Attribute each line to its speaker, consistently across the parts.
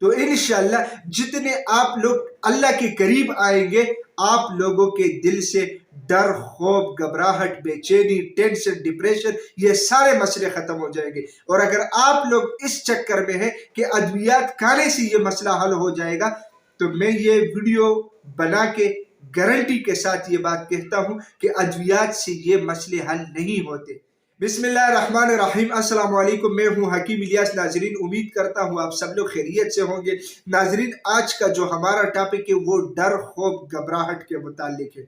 Speaker 1: تو انشاءاللہ جتنے آپ لوگ اللہ کے قریب آئیں گے، آپ لوگوں کے دل سے ڈر، خوف، گھبراہٹ، بے چینی، ٹینشن، ڈپریشن، یہ سارے مسئلے ختم ہو جائیں گے۔ اور اگر آپ لوگ اس چکر میں ہیں کہ ادویات کھانے سے یہ مسئلہ حل ہو جائے گا، تو میں یہ ویڈیو بنا کے گارنٹی کے ساتھ یہ بات کہتا ہوں کہ ادویات سے یہ مسئلے حل نہیں ہوتے۔ بسم اللہ الرحمن الرحیم۔ السلام علیکم، میں ہوں حکیم الیاس۔ ناظرین، امید کرتا ہوں آپ سب لوگ خیریت سے ہوں گے۔ ناظرین، آج کا جو ہمارا ٹاپک ہے وہ ڈر، خوف، گھبراہٹ کے متعلق ہے۔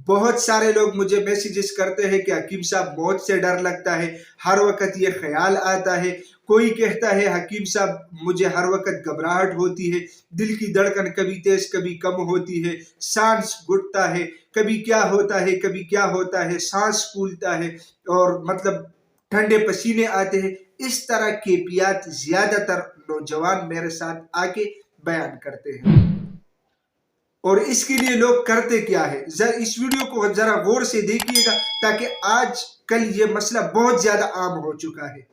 Speaker 1: بہت سارے لوگ مجھے میسیجز کرتے ہیں کہ حکیم صاحب موت سے ڈر لگتا ہے، ہر وقت یہ خیال آتا ہے۔ کوئی کہتا ہے حکیم صاحب مجھے ہر وقت گھبراہٹ ہوتی ہے، دل کی دھڑکن کبھی تیز کبھی کم ہوتی ہے، سانس گھٹتا ہے، کبھی کیا ہوتا ہے کبھی کیا ہوتا ہے، سانس پھولتا ہے اور مطلب ٹھنڈے پسینے آتے ہیں۔ اس طرح کیفیات زیادہ تر نوجوان میرے ساتھ آ کے بیان کرتے ہیں۔ اور اس کے لیے لوگ کرتے کیا ہے، اس ویڈیو کو ذرا غور سے دیکھیے گا تاکہ آج کل یہ مسئلہ بہت زیادہ عام ہو چکا ہے۔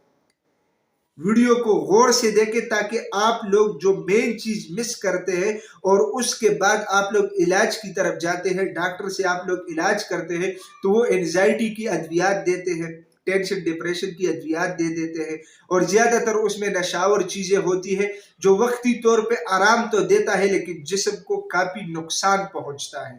Speaker 1: ویڈیو کو غور سے دیکھیں تاکہ آپ لوگ جو مین چیز مس کرتے ہیں اور اس کے بعد آپ لوگ علاج کی طرف جاتے ہیں، ڈاکٹر سے آپ لوگ علاج کرتے ہیں تو وہ انزائٹی کی ادویات دیتے ہیں، ٹینشن ڈپریشن کی ادویات دے دیتے ہیں، اور زیادہ تر اس میں نشاور چیزیں ہوتی ہیں جو وقتی طور پہ آرام تو دیتا ہے لیکن جسم کو کافی نقصان پہنچتا ہے۔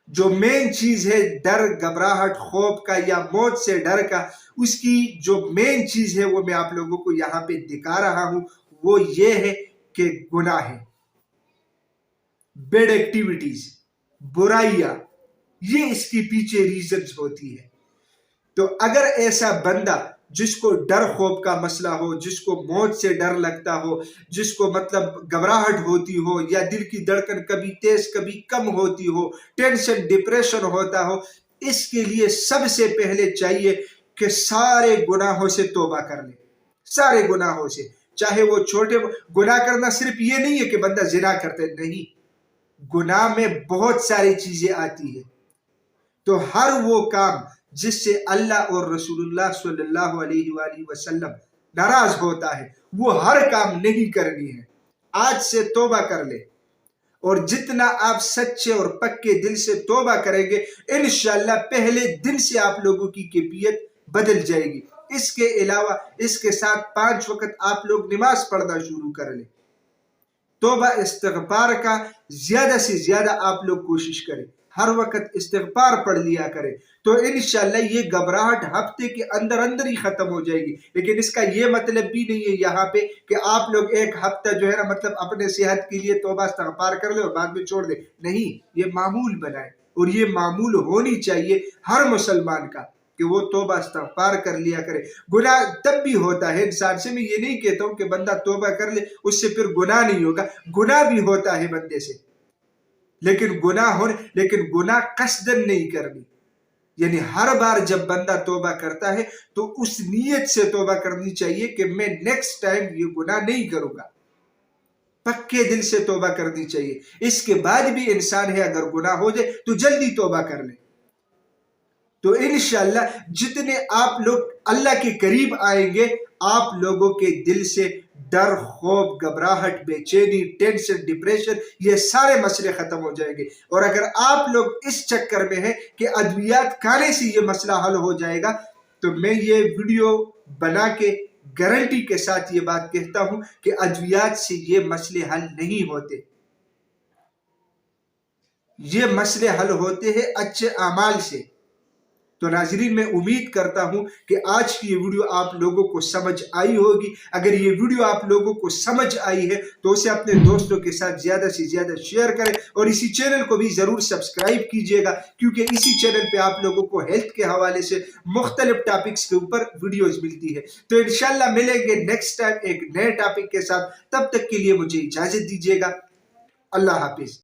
Speaker 1: جو مین چیز ہے ڈر، گھبراہٹ، خوف کا یا موت سے ڈر کا، اس کی جو مین چیز ہے وہ میں آپ لوگوں کو یہاں پہ دکھا رہا ہوں، وہ یہ ہے کہ گناہ ہے، بیڈ ایکٹیویٹیز، برائیاں، یہ اس کی پیچھے ریزنز ہوتی ہے۔ تو اگر ایسا بندہ جس کو ڈر خوف کا مسئلہ ہو، جس کو موت سے ڈر لگتا ہو، جس کو مطلب گھبراہٹ ہوتی ہو یا دل کی دھڑکن کبھی تیز کبھی کم ہوتی ہو، ٹینشن ڈپریشن ہوتا ہو، اس کے لیے سب سے پہلے چاہیے کہ سارے گناہوں سے توبہ کر لے، سارے گناہوں سے۔ چاہے وہ چھوٹے گناہ کرنا صرف یہ نہیں ہے کہ بندہ زنا کرتے، نہیں، گناہ میں بہت ساری چیزیں آتی ہیں۔ تو ہر وہ کام جس سے اللہ اور رسول اللہ صلی اللہ علیہ وآلہ وسلم ناراض ہوتا ہے، وہ ہر کام نہیں کرنی ہے۔ آج سے توبہ کر لے، اور جتنا آپ سچے اور پکے دل سے توبہ کریں گے، انشاءاللہ پہلے دن سے آپ لوگوں کی کیفیت بدل جائے گی۔ اس کے علاوہ اس کے ساتھ 5 وقت آپ لوگ نماز پڑھنا شروع کر لیں۔ توبہ استغفار کا زیادہ سے زیادہ آپ لوگ کوشش کریں، ہر وقت استغفار پڑھ لیا کریں، تو انشاءاللہ یہ گھبراہٹ ہفتے کے اندر اندر ہی ختم ہو جائے گی۔ لیکن اس کا یہ مطلب بھی نہیں ہے یہاں پہ کہ آپ لوگ ایک ہفتہ جو ہے نا مطلب اپنے صحت کے لیے توبہ استغفار کر لیں اور بعد میں چھوڑ دیں، نہیں، یہ معمول بنائیں، اور یہ معمول ہونی چاہیے ہر مسلمان کا کہ وہ توبہ استغفار کر لیا کرے۔ گناہ تب بھی ہوتا ہے انسان سے، میں یہ نہیں کہتا ہوں کہ بندہ توبہ کر لے اس سے پھر گناہ نہیں ہوگا، گناہ بھی ہوتا ہے بندے سے، لیکن گناہ قصدن نہیں کرنی۔ یعنی ہر بار جب بندہ توبہ کرتا ہے تو اس نیت سے توبہ کرنی چاہیے کہ میں نیکسٹ ٹائم یہ گناہ نہیں کروں گا، پکے دل سے توبہ کرنی چاہیے۔ اس کے بعد بھی انسان ہے اگر گناہ ہو جائے تو جلدی توبہ کر لے۔ تو انشاءاللہ جتنے آپ لوگ اللہ کے قریب آئیں گے، آپ لوگوں کے دل سے ڈر، خوف، گھبراہٹ، بے چینی، ٹینشن، ڈپریشن، یہ سارے مسئلے ختم ہو جائیں گے۔ اور اگر آپ لوگ اس چکر میں ہیں کہ ادویات کھانے سے یہ مسئلہ حل ہو جائے گا، تو میں یہ ویڈیو بنا کے گارنٹی کے ساتھ یہ بات کہتا ہوں کہ ادویات سے یہ مسئلے حل نہیں ہوتے۔ یہ مسئلے حل ہوتے ہیں اچھے اعمال سے۔ تو ناظرین، میں امید کرتا ہوں کہ آج کی یہ ویڈیو آپ لوگوں کو سمجھ آئی ہوگی۔ اگر یہ ویڈیو آپ لوگوں کو سمجھ آئی ہے تو اسے اپنے دوستوں کے ساتھ زیادہ سے زیادہ شیئر کریں، اور اسی چینل کو بھی ضرور سبسکرائب کیجئے گا، کیونکہ اسی چینل پہ آپ لوگوں کو ہیلتھ کے حوالے سے مختلف ٹاپکس کے اوپر ویڈیوز ملتی ہے۔ تو انشاءاللہ ملیں گے نیکسٹ ٹائم ایک نئے ٹاپک کے ساتھ، تب تک کے لیے مجھے اجازت دیجئے گا۔ اللہ حافظ۔